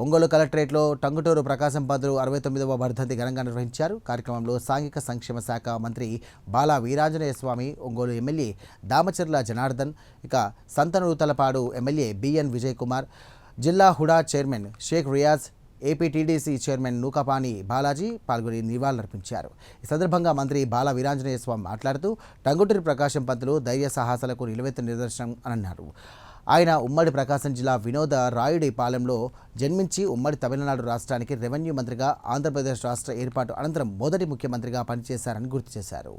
ఒంగోలు కలెక్టరేట్లో టంగుటూరు ప్రకాశం పంతులు 69వ వర్ధంతి ఘనంగా నిర్వహించారు. కార్యక్రమంలో సాంఘిక సంక్షేమ శాఖ మంత్రి బాలా వీరాంజనేయ స్వామి, ఒంగోలు ఎమ్మెల్యే దామచర్ల జనార్దన్, ఇక సంతనూతలపాడు ఎమ్మెల్యే బిఎన్ విజయ్ కుమార్, జిల్లా HUDA chairman Sheikh Riyaz, APTDC chairman Nookapani Balaji పాల్గొని నివాళులర్పించారు. ఈ సందర్భంగా మంత్రి బాలా వీరాంజనేయ స్వామి మాట్లాడుతూ టంగుటూరు ప్రకాశం పంతులు ధైర్య సాహసాలకు నిలువెత్తు నిదర్శనం అన్నారు. ఆయన ఉమ్మడి ప్రకాశం జిల్లా వినోద రాయుడి పాలెంలో జన్మించి ఉమ్మడి తమిళనాడు రాష్ట్రానికి రెవెన్యూ మంత్రిగా, ఆంధ్రప్రదేశ్ రాష్ట్ర ఏర్పాటు అనంతరం మొదటి ముఖ్యమంత్రిగా పనిచేశారని గుర్తు చేశారు.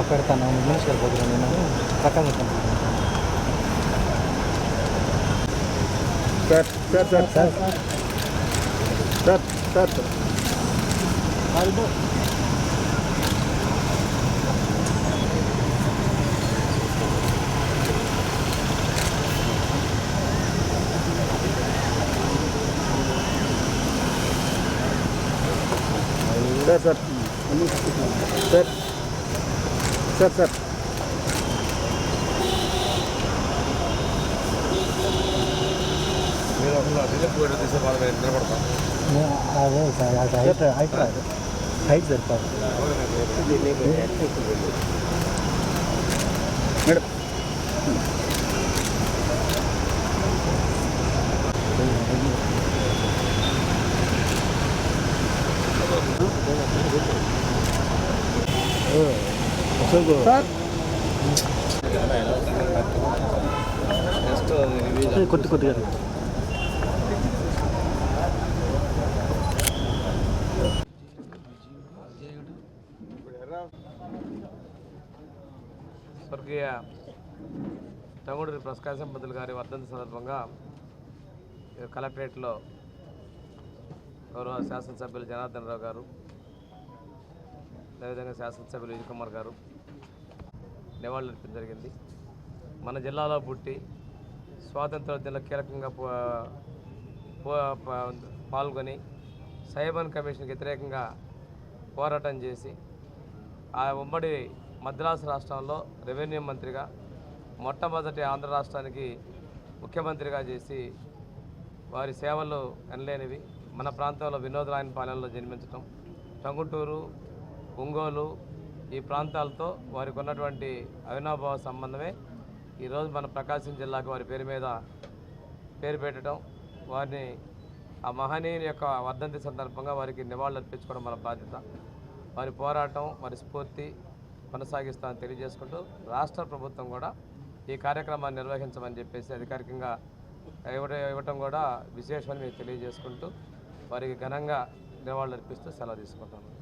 పెడతాను మినిస్టర్ దగ్గర నేను Prakasam sir sir sir sir sir sir sir sir sir sir sir మీరు అసలు తీసే బాగా నిలబడతాం అదే సార్ హైట్ సరిపోదు మేడం. సార్ కొద్దిగా స్వర్గీయ టంగుటూరి ప్రకాశం పంతులు గారి వర్ధంతి సందర్భంగా కలెక్టరేట్లో గౌరవ శాసనసభ్యులు జనార్దన్ రావు గారు, అదేవిధంగా శాసనసభ్యులు విజయ్ కుమార్ గారు నివాళులర్పించడం జరిగింది. మన జిల్లాలో పుట్టి స్వాతంత్రోద్యమంలో కీలకంగా పాల్గొని సైమన్ కమిషన్కి వ్యతిరేకంగా పోరాటం చేసి ఆ ఉమ్మడి మద్రాసు రాష్ట్రంలో రెవెన్యూ మంత్రిగా, మొట్టమొదటి ఆంధ్ర రాష్ట్రానికి ముఖ్యమంత్రిగా చేసి వారి సేవలు ఎనలేనివి. మన ప్రాంతంలో వినోదరాయన పాలెంలో జన్మించడం, టంగుటూరు, ఒంగోలు ఈ ప్రాంతాలతో వారికి ఉన్నటువంటి అవినాభావ సంబంధమే ఈరోజు మన ప్రకాశం జిల్లాకు వారి పేరు మీద పేరు పెట్టడం, వారిని ఆ మహనీయుని యొక్క వర్ధంతి సందర్భంగా వారికి నివాళులు అర్పించుకోవడం మన బాధ్యత. వారి పోరాటం, వారి స్ఫూర్తి కొనసాగిస్తామని తెలియజేసుకుంటూ రాష్ట్ర ప్రభుత్వం కూడా ఈ కార్యక్రమాన్ని నిర్వహించమని చెప్పేసి అధికారికంగా ఇవ్వటం కూడా విశేషమని మేము తెలియజేసుకుంటూ వారికి ఘనంగా నివాళులు అర్పిస్తూ సెలవు తీసుకుంటాను.